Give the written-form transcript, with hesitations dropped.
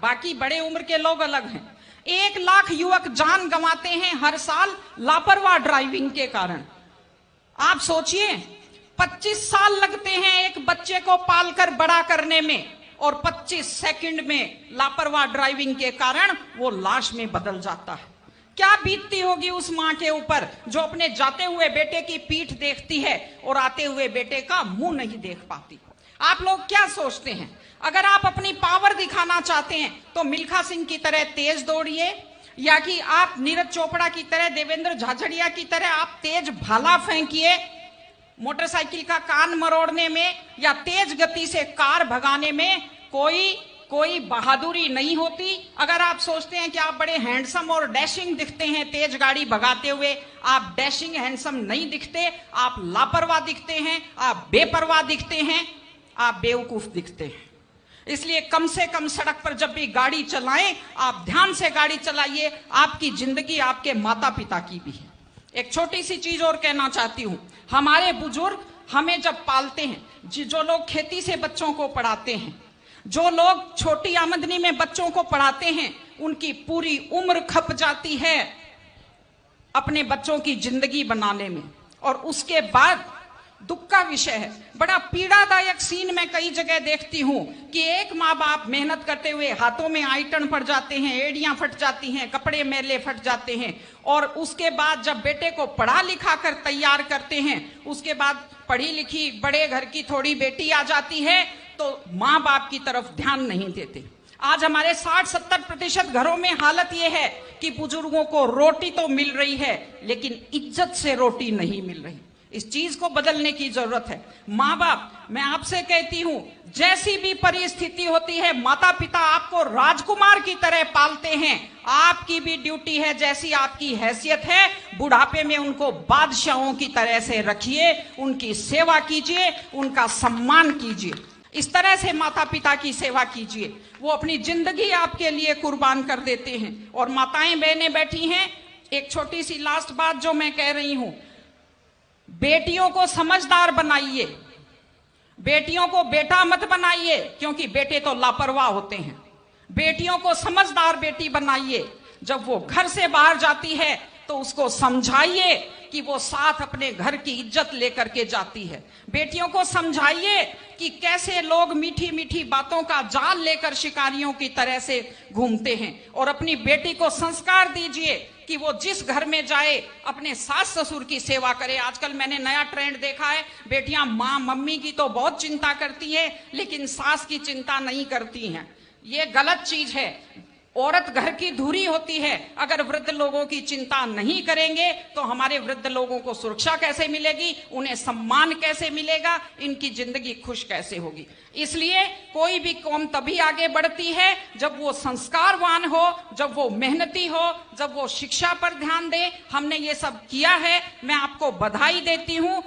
बाकी बड़े उम्र के लोग अलग हैं। 1 लाख युवक जान गंवाते हैं हर साल लापरवाह ड्राइविंग के कारण। आप सोचिए, 25 साल लगते हैं एक बच्चे को पालकर बड़ा करने में, और 25 सेकंड में लापरवाह ड्राइविंग के कारण वो लाश में बदल जाता है। क्या बीतती होगी उस मां के ऊपर जो अपने जाते हुए बेटे की पीठ देखती है और आते हुए बेटे का मुंह नहीं देख पाती। आप लोग क्या सोचते हैं, अगर आप अपनी पावर दिखाना चाहते हैं तो मिल्खा सिंह की तरह तेज दौड़िए, या कि आप नीरज चोपड़ा की तरह, देवेंद्र झाझड़िया की तरह आप तेज भाला फेंकिए मोटरसाइकिल का कान मरोड़ने में, या तेज गति से कार भगाने में कोई बहादुरी नहीं होती। अगर आप सोचते हैं कि आप बड़े हैंडसम और डैशिंग दिखते हैं तेज गाड़ी भगाते हुए, आप डैशिंग हैंडसम नहीं दिखते, आप लापरवाह दिखते हैं, आप बेपरवाह दिखते हैं, आप बेवकूफ दिखते हैं। इसलिए कम से कम सड़क पर जब भी गाड़ी चलाएं, आप ध्यान से गाड़ी चलाइए। आपकी जिंदगी आपके माता पिता की भी है। एक छोटी सी चीज और कहना चाहती हूं, हमारे बुजुर्ग हमें जब पालते हैं, जो लोग खेती से बच्चों को पढ़ाते हैं, जो लोग छोटी आमदनी में बच्चों को पढ़ाते हैं, उनकी पूरी उम्र खप जाती है अपने बच्चों की जिंदगी बनाने में, और उसके बाद दुख का विषय है, बड़ा पीड़ादायक सीन मैं कई जगह देखती हूं कि एक माँ बाप मेहनत करते हुए हाथों में आइटन पड़ जाते हैं, एड़ियां फट जाती हैं, कपड़े मैले फट जाते हैं, और उसके बाद जब बेटे को पढ़ा लिखा कर तैयार करते हैं, उसके बाद पढ़ी लिखी बड़े घर की थोड़ी बेटी आ जाती है तो माँ बाप की तरफ ध्यान नहीं देते। आज हमारे 60-70% घरों में हालत यह है कि बुजुर्गों को रोटी तो मिल रही है लेकिन इज्जत से रोटी नहीं मिल रही। इस चीज को बदलने की जरूरत है। माँ बाप, मैं आपसे कहती हूं, जैसी भी परिस्थिति होती है, माता पिता आपको राजकुमार की तरह पालते हैं। आपकी भी ड्यूटी है, जैसी आपकी हैसियत है, बुढ़ापे में उनको बादशाहों की तरह से रखिए, उनकी सेवा कीजिए, उनका सम्मान कीजिए। इस तरह से माता पिता की सेवा कीजिए, वो अपनी जिंदगी आपके लिए कुर्बान कर देते हैं। और माताएं बहनें बैठी हैं, एक छोटी सी लास्ट बात जो मैं कह रही हूं, बेटियों को समझदार बनाइए, बेटियों को बेटा मत बनाइए, क्योंकि बेटे तो लापरवाह होते हैं। बेटियों को समझदार बेटी बनाइए। जब वो घर से बाहर जाती है तो उसको समझाइए कि वो साथ अपने घर की इज्जत लेकर के जाती है। बेटियों को समझाइए कि कैसे लोग मीठी मीठी बातों का जाल लेकर शिकारियों की तरह से घूमते हैं, और अपनी बेटी को संस्कार दीजिए कि वो जिस घर में जाए अपने सास ससुर की सेवा करे। आजकल मैंने नया ट्रेंड देखा है, बेटियां माँ मम्मी की तो बहुत चिंता करती है लेकिन सास की चिंता नहीं करती हैं। ये गलत चीज है। औरत घर की धुरी होती है। अगर वृद्ध लोगों की चिंता नहीं करेंगे तो हमारे वृद्ध लोगों को सुरक्षा कैसे मिलेगी, उन्हें सम्मान कैसे मिलेगा, इनकी जिंदगी खुश कैसे होगी। इसलिए कोई भी कौम तभी आगे बढ़ती है जब वो संस्कारवान हो, जब वो मेहनती हो, जब वो शिक्षा पर ध्यान दे। हमने ये सब किया है, मैं आपको बधाई देती हूं।